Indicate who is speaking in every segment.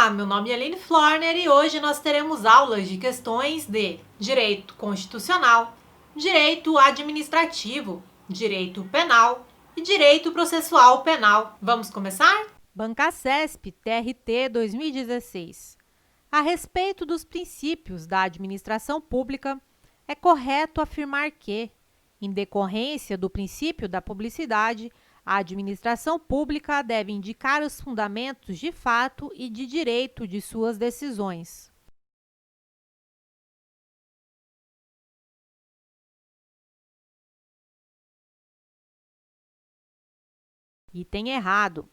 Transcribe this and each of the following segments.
Speaker 1: Olá, meu nome é Aline Florner e hoje nós teremos aulas de questões de Direito Constitucional, Direito Administrativo, Direito Penal e Direito Processual Penal. Vamos começar?
Speaker 2: Bancasesp TRT 2016. A respeito dos princípios da administração pública, é correto afirmar que, em decorrência do princípio da publicidade, a administração pública deve indicar os fundamentos de fato e de direito de suas decisões. Item errado.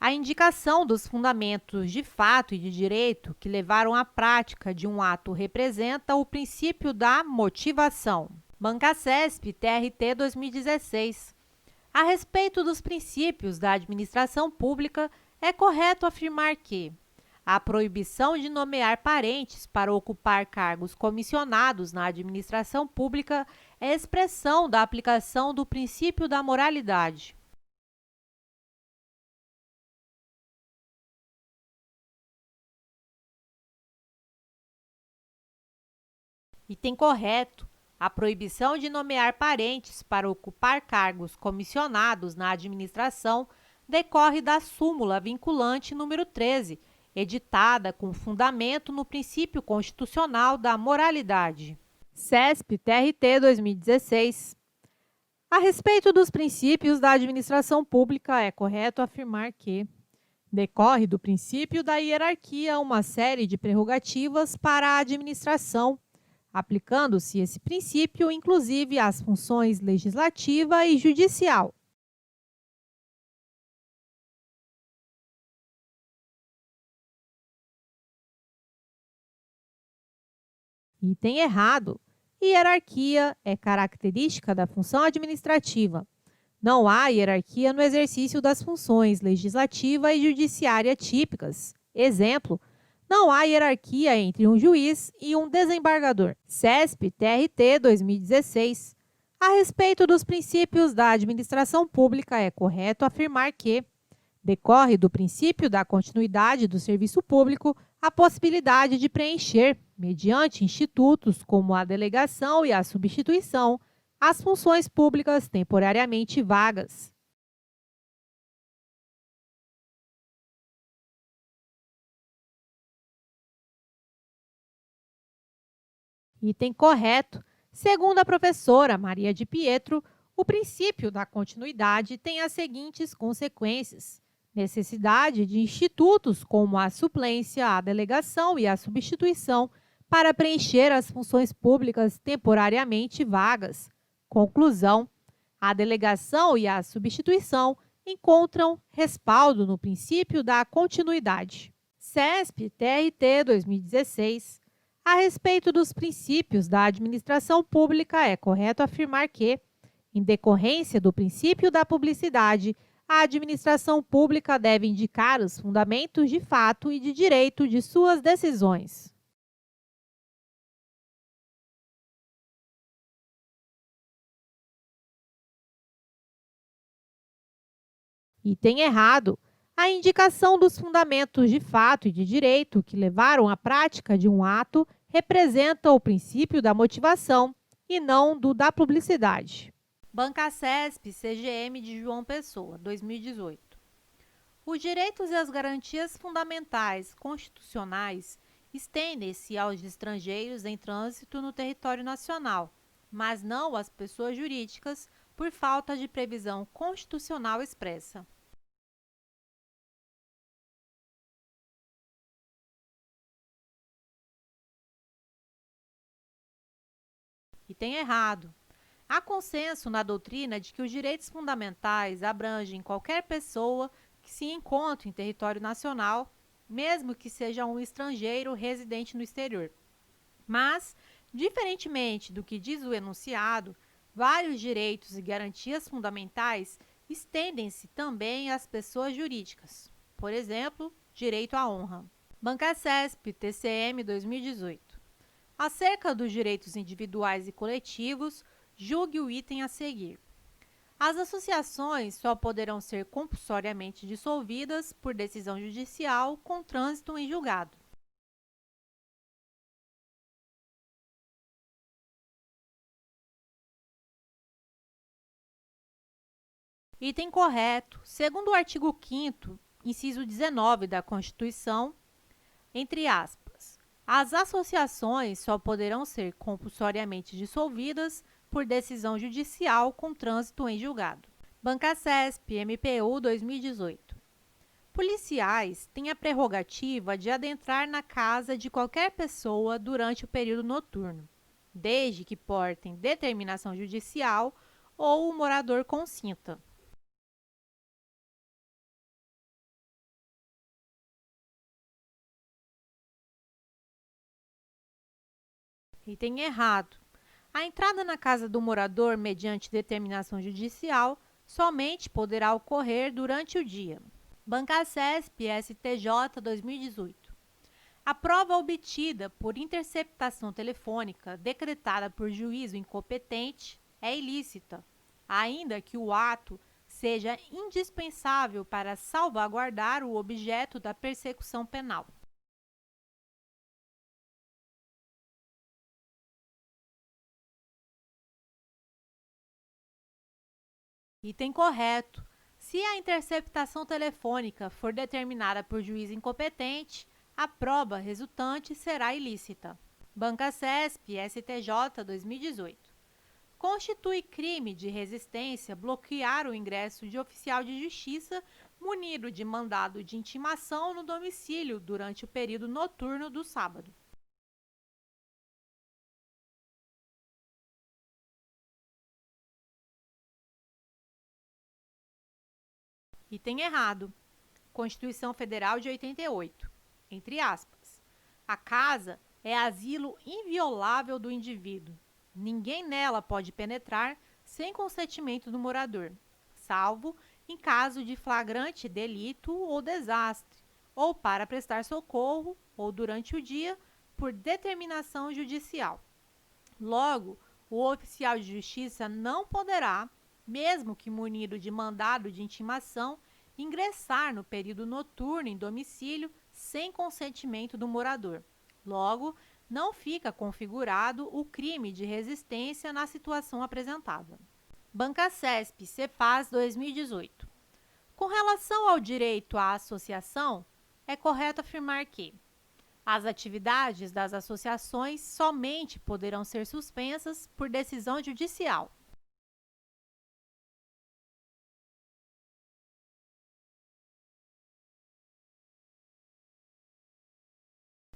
Speaker 2: A indicação dos fundamentos de fato e de direito que levaram à prática de um ato representa o princípio da motivação. Bancasesp TRT 2016. A respeito dos princípios da administração pública, é correto afirmar que a proibição de nomear parentes para ocupar cargos comissionados na administração pública é expressão da aplicação do princípio da moralidade. Item correto. A proibição de nomear parentes para ocupar cargos comissionados na administração decorre da súmula vinculante número 13, editada com fundamento no princípio constitucional da moralidade. CESP-TRT 2016. A respeito dos princípios da administração pública, é correto afirmar que decorre do princípio da hierarquia uma série de prerrogativas para a administração, aplicando-se esse princípio, inclusive, às funções legislativa e judicial. Item errado. Hierarquia é característica da função administrativa. Não há hierarquia no exercício das funções legislativa e judiciária típicas. Exemplo: não há hierarquia entre um juiz e um desembargador. CESP-TRT 2016. A respeito dos princípios da administração pública, é correto afirmar que decorre do princípio da continuidade do serviço público a possibilidade de preencher, mediante institutos como a delegação e a substituição, as funções públicas temporariamente vagas. Item correto. Segundo a professora Maria de Pietro, o princípio da continuidade tem as seguintes consequências: necessidade de institutos como a suplência, a delegação e a substituição para preencher as funções públicas temporariamente vagas. Conclusão: a delegação e a substituição encontram respaldo no princípio da continuidade. CESP-TRT 2016. A respeito dos princípios da administração pública, é correto afirmar que, em decorrência do princípio da publicidade, a administração pública deve indicar os fundamentos de fato e de direito de suas decisões. Item errado. A indicação dos fundamentos de fato e de direito que levaram à prática de um ato representa o princípio da motivação e não do da publicidade. Bancasesp CGM de João Pessoa, 2018. Os direitos e as garantias fundamentais constitucionais estendem-se aos estrangeiros em trânsito no território nacional, mas não às pessoas jurídicas, por falta de previsão constitucional expressa. Item errado. Há consenso na doutrina de que os direitos fundamentais abrangem qualquer pessoa que se encontre em território nacional, mesmo que seja um estrangeiro residente no exterior. Mas, diferentemente do que diz o enunciado, vários direitos e garantias fundamentais estendem-se também às pessoas jurídicas. Por exemplo, direito à honra. Bancasesp, TCM 2018. Acerca dos direitos individuais e coletivos, julgue o item a seguir. As associações só poderão ser compulsoriamente dissolvidas por decisão judicial com trânsito em julgado. Item correto. Segundo o artigo 5º, inciso 19 da Constituição, entre aspas, as associações só poderão ser compulsoriamente dissolvidas por decisão judicial com trânsito em julgado. Banca CESP, MPU 2018. Policiais têm a prerrogativa de adentrar na casa de qualquer pessoa durante o período noturno, desde que portem determinação judicial ou o morador consinta. Item errado. A entrada na casa do morador mediante determinação judicial somente poderá ocorrer durante o dia. Banca CESP STJ 2018. A prova obtida por interceptação telefônica decretada por juízo incompetente é ilícita, ainda que o ato seja indispensável para salvaguardar o objeto da persecução penal. Item correto. Se a interceptação telefônica for determinada por juiz incompetente, a prova resultante será ilícita. Banca CESP STJ 2018. Constitui crime de resistência bloquear o ingresso de oficial de justiça munido de mandado de intimação no domicílio durante o período noturno do sábado. Item errado. Constituição Federal de 88. Entre aspas. A casa é asilo inviolável do indivíduo. Ninguém nela pode penetrar sem consentimento do morador, salvo em caso de flagrante delito ou desastre, ou para prestar socorro, ou durante o dia, por determinação judicial. Logo, o oficial de justiça não poderá, mesmo que munido de mandado de intimação, ingressar no período noturno em domicílio sem consentimento do morador. Logo, não fica configurado o crime de resistência na situação apresentada. Banca CESP, Cepaz 2018. Com relação ao direito à associação, é correto afirmar que as atividades das associações somente poderão ser suspensas por decisão judicial.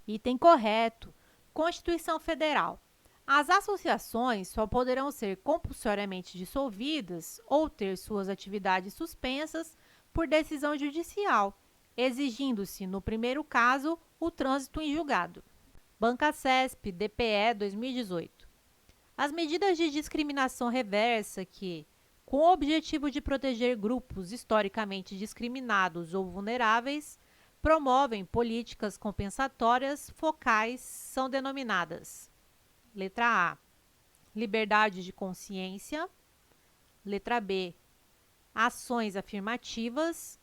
Speaker 2: Item correto. Constituição Federal. As associações só poderão ser compulsoriamente dissolvidas ou ter suas atividades suspensas por decisão judicial, exigindo-se, no primeiro caso, o trânsito em julgado. Banca CESP, DPE 2018. As medidas de discriminação reversa que, com o objetivo de proteger grupos historicamente discriminados ou vulneráveis, promovem políticas compensatórias focais são denominadas: letra A, liberdade de consciência; letra B, ações afirmativas;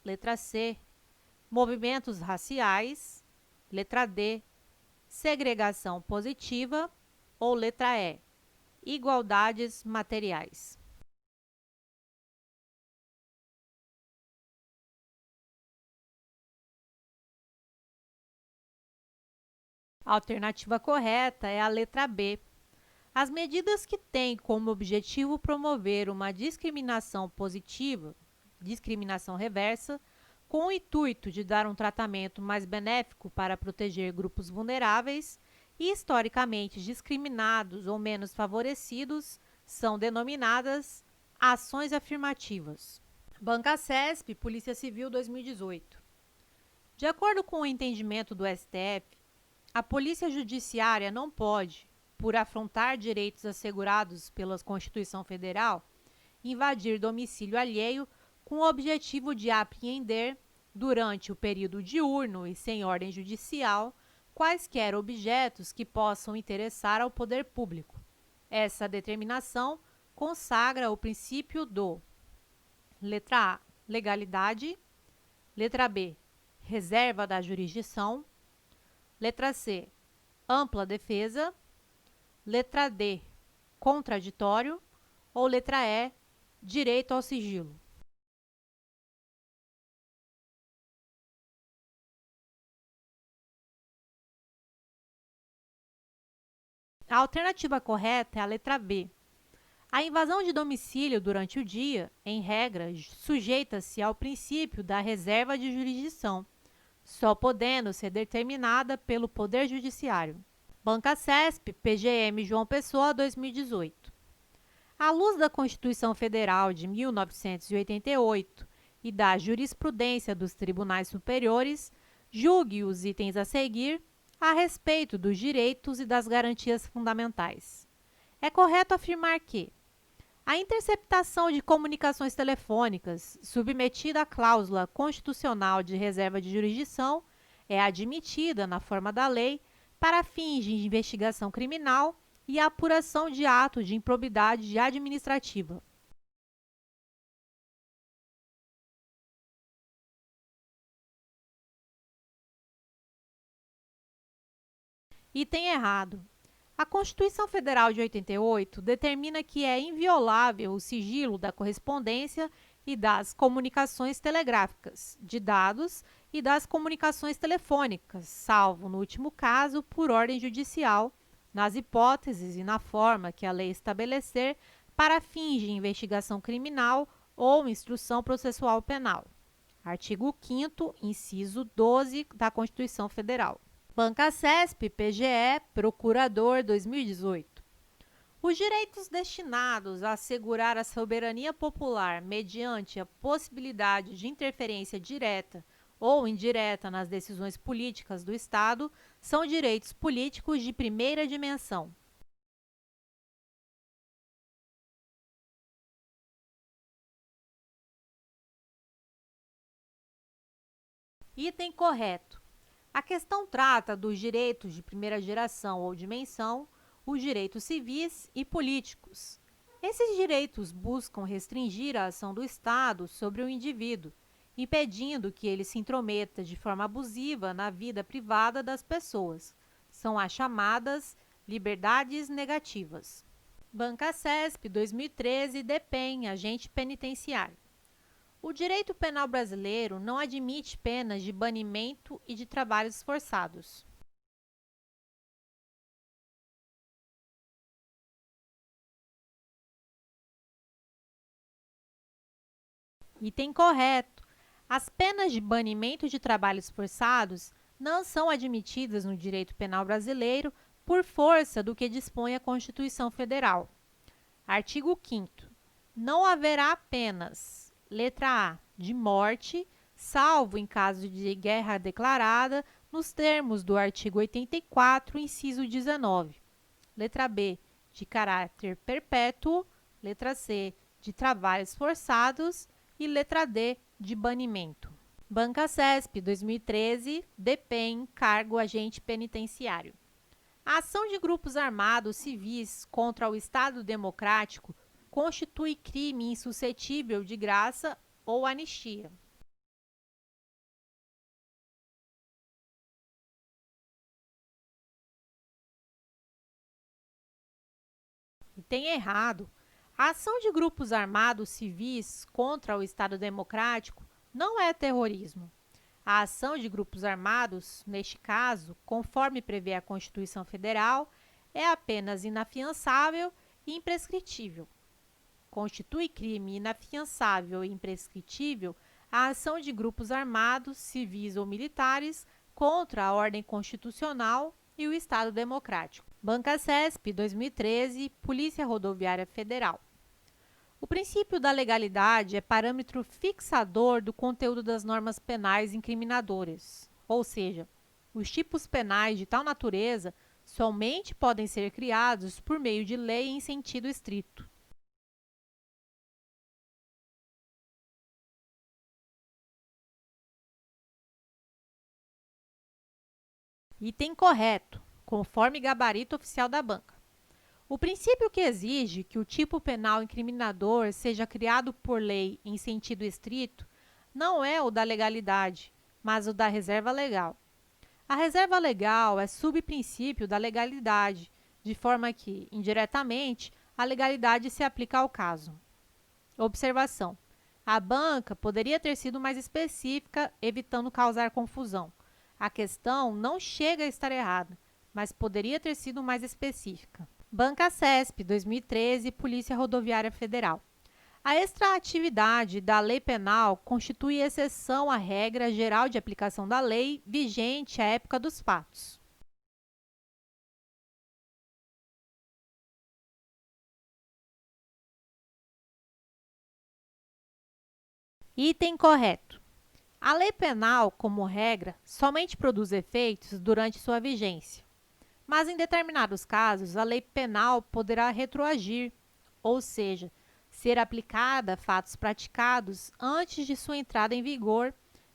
Speaker 2: letra C, movimentos raciais; letra D, segregação positiva; ou letra E, igualdades materiais. A alternativa correta é a letra B. As medidas que têm como objetivo promover uma discriminação positiva, discriminação reversa, com o intuito de dar um tratamento mais benéfico para proteger grupos vulneráveis e historicamente discriminados ou menos favorecidos, são denominadas ações afirmativas. Banca CESP, Polícia Civil 2018. De acordo com o entendimento do STF, a Polícia Judiciária não pode, por afrontar direitos assegurados pela Constituição Federal, invadir domicílio alheio com o objetivo de apreender, durante o período diurno e sem ordem judicial, quaisquer objetos que possam interessar ao poder público. Essa determinação consagra o princípio do: letra A, legalidade, letra B, reserva da jurisdição, letra C, ampla defesa, letra D, contraditório ou letra E, direito ao sigilo. A alternativa correta é a letra B. A invasão de domicílio durante o dia, em regra, sujeita-se ao princípio da reserva de jurisdição, só podendo ser determinada pelo Poder Judiciário. Banca CESP, PGM João Pessoa, 2018. À luz da Constituição Federal de 1988 e da jurisprudência dos tribunais superiores, julgue os itens a seguir a respeito dos direitos e das garantias fundamentais. É correto afirmar que a interceptação de comunicações telefônicas, submetida à cláusula constitucional de reserva de jurisdição, é admitida na forma da lei para fins de investigação criminal e apuração de atos de improbidade administrativa. Item errado. A Constituição Federal de 88 determina que é inviolável o sigilo da correspondência e das comunicações telegráficas, de dados e das comunicações telefônicas, salvo, no último caso, por ordem judicial, nas hipóteses e na forma que a lei estabelecer para fins de investigação criminal ou instrução processual penal. Artigo 5º, inciso 12 da Constituição Federal. Banca CESP, PGE, Procurador, 2018. Os direitos destinados a assegurar a soberania popular mediante a possibilidade de interferência direta ou indireta nas decisões políticas do Estado são direitos políticos de primeira dimensão. Item correto. A questão trata dos direitos de primeira geração ou dimensão, os direitos civis e políticos. Esses direitos buscam restringir a ação do Estado sobre o indivíduo, impedindo que ele se intrometa de forma abusiva na vida privada das pessoas. São as chamadas liberdades negativas. Banca CESP, 2013, DPEM, agente penitenciário. O direito penal brasileiro não admite penas de banimento e de trabalhos forçados. Item correto. As penas de banimento e de trabalhos forçados não são admitidas no direito penal brasileiro por força do que dispõe a Constituição Federal. Artigo 5º. Não haverá penas: letra A, de morte, salvo em caso de guerra declarada, nos termos do artigo 84, inciso 19. Letra B, de caráter perpétuo. Letra C, de trabalhos forçados. E letra D, de banimento. Banca CESP, 2013, DPEM, cargo agente penitenciário. A ação de grupos armados civis contra o Estado Democrático constitui crime insuscetível de graça ou anistia. Item errado. A ação de grupos armados civis contra o Estado Democrático não é terrorismo. A ação de grupos armados, neste caso, conforme prevê a Constituição Federal, é apenas inafiançável e imprescritível. Constitui crime inafiançável e imprescritível a ação de grupos armados, civis ou militares contra a ordem constitucional e o Estado Democrático. Banca CESP, 2013, Polícia Rodoviária Federal. O princípio da legalidade é parâmetro fixador do conteúdo das normas penais incriminadoras, ou seja, os tipos penais de tal natureza somente podem ser criados por meio de lei em sentido estrito. Item correto, conforme gabarito oficial da banca. O princípio que exige que o tipo penal incriminador seja criado por lei em sentido estrito não é o da legalidade, mas o da reserva legal. A reserva legal é subprincípio da legalidade, de forma que, indiretamente, a legalidade se aplica ao caso. Observação: a banca poderia ter sido mais específica, evitando causar confusão. A questão não chega a estar errada, mas poderia ter sido mais específica. Banca CESP, 2013, Polícia Rodoviária Federal. A extraatividade da lei penal constitui exceção à regra geral de aplicação da lei vigente à época dos fatos. Item correto. A lei penal, como regra, somente produz efeitos durante sua vigência, mas em determinados casos a lei penal poderá retroagir, ou seja, ser aplicada a fatos praticados antes de sua entrada em vigor,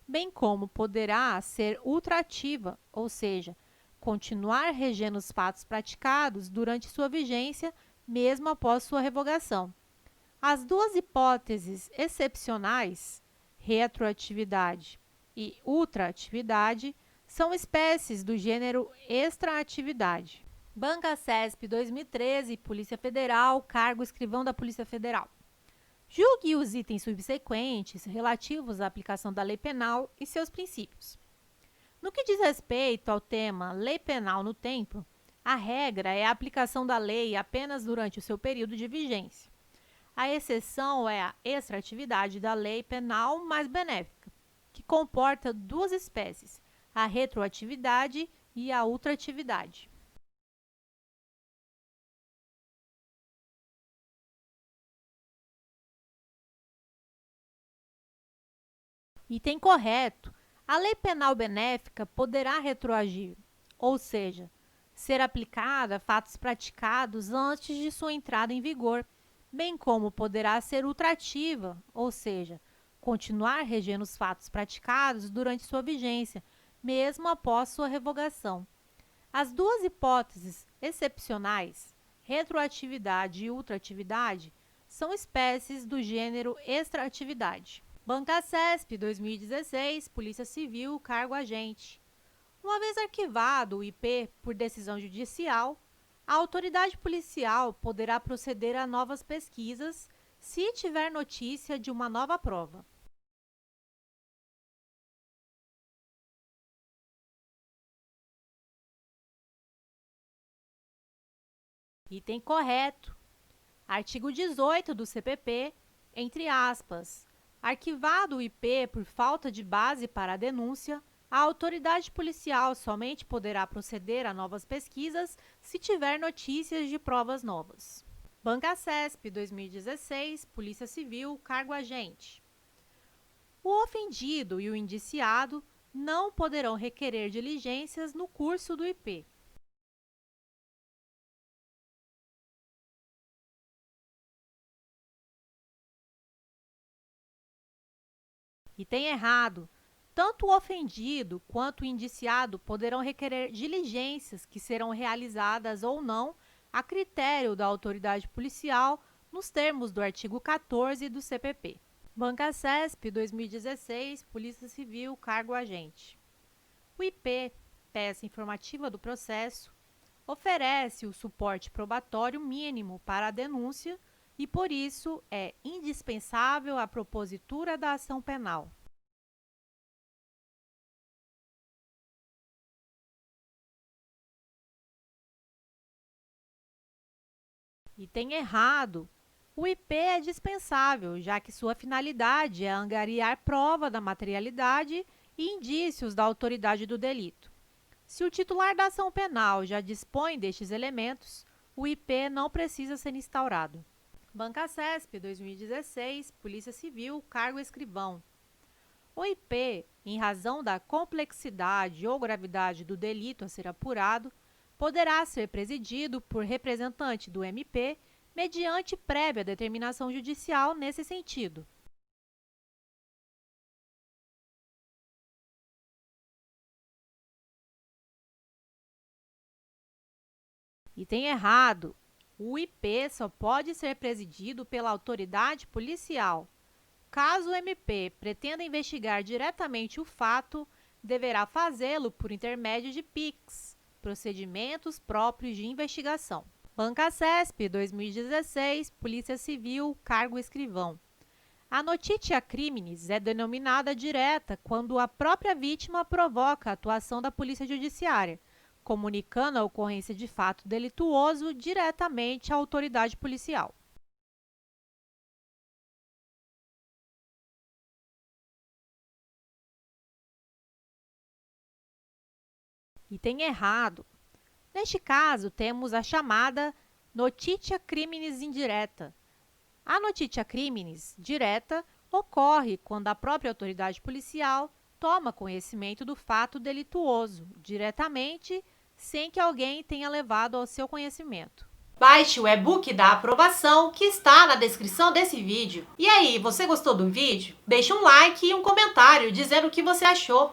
Speaker 2: bem como poderá ser ultrativa, ou seja, continuar regendo os fatos praticados durante sua vigência, mesmo após sua revogação. As duas hipóteses excepcionais, retroatividade e ultraatividade, são espécies do gênero extraatividade. Banca CESP 2013, Polícia Federal, cargo escrivão da Polícia Federal. Julgue os itens subsequentes relativos à aplicação da lei penal e seus princípios. No que diz respeito ao tema lei penal no tempo, a regra é a aplicação da lei apenas durante o seu período de vigência. A exceção é a extratividade da lei penal mais benéfica, que comporta duas espécies, a retroatividade e a ultratividade. Item correto. A lei penal benéfica poderá retroagir, ou seja, ser aplicada a fatos praticados antes de sua entrada em vigor, bem como poderá ser ultrativa, ou seja, continuar regendo os fatos praticados durante sua vigência, mesmo após sua revogação. As duas hipóteses excepcionais, retroatividade e ultratividade, são espécies do gênero extraatividade. Banca CESP, 2016, Polícia Civil, cargo agente. Uma vez arquivado o IP por decisão judicial, a autoridade policial poderá proceder a novas pesquisas se tiver notícia de uma nova prova. Item correto. Artigo 18 do CPP, entre aspas, arquivado o IP por falta de base para a denúncia, a autoridade policial somente poderá proceder a novas pesquisas se tiver notícias de provas novas. Banca CESP, 2016, Polícia Civil, cargo agente. O ofendido e o indiciado não poderão requerer diligências no curso do IP. Item errado. Tanto o ofendido quanto o indiciado poderão requerer diligências que serão realizadas ou não a critério da autoridade policial nos termos do artigo 14 do CPP. Banca CESP, 2016, Polícia Civil, cargo agente. O IP, peça informativa do processo, oferece o suporte probatório mínimo para a denúncia e, por isso, é indispensável a propositura da ação penal. Item errado. O IP é dispensável, já que sua finalidade é angariar prova da materialidade e indícios da autoridade do delito. Se o titular da ação penal já dispõe destes elementos, o IP não precisa ser instaurado. Banca CESP, 2016, Polícia Civil, cargo escrivão. O IP, em razão da complexidade ou gravidade do delito a ser apurado, poderá ser presidido por representante do MP, mediante prévia determinação judicial nesse sentido. Item errado. O IP só pode ser presidido pela autoridade policial. Caso o MP pretenda investigar diretamente o fato, deverá fazê-lo por intermédio de PICs, procedimentos próprios de investigação. Banca CESP, 2016, Polícia Civil, cargo escrivão. A notitia criminis é denominada direta quando a própria vítima provoca a atuação da Polícia Judiciária, comunicando a ocorrência de fato delituoso diretamente à autoridade policial. Item errado. Neste caso, temos a chamada notitia criminis indireta. A notitia criminis direta ocorre quando a própria autoridade policial toma conhecimento do fato delituoso diretamente, sem que alguém tenha levado ao seu conhecimento.
Speaker 1: Baixe o e-book da aprovação que está na descrição desse vídeo. E aí, você gostou do vídeo? Deixe um like e um comentário dizendo o que você achou.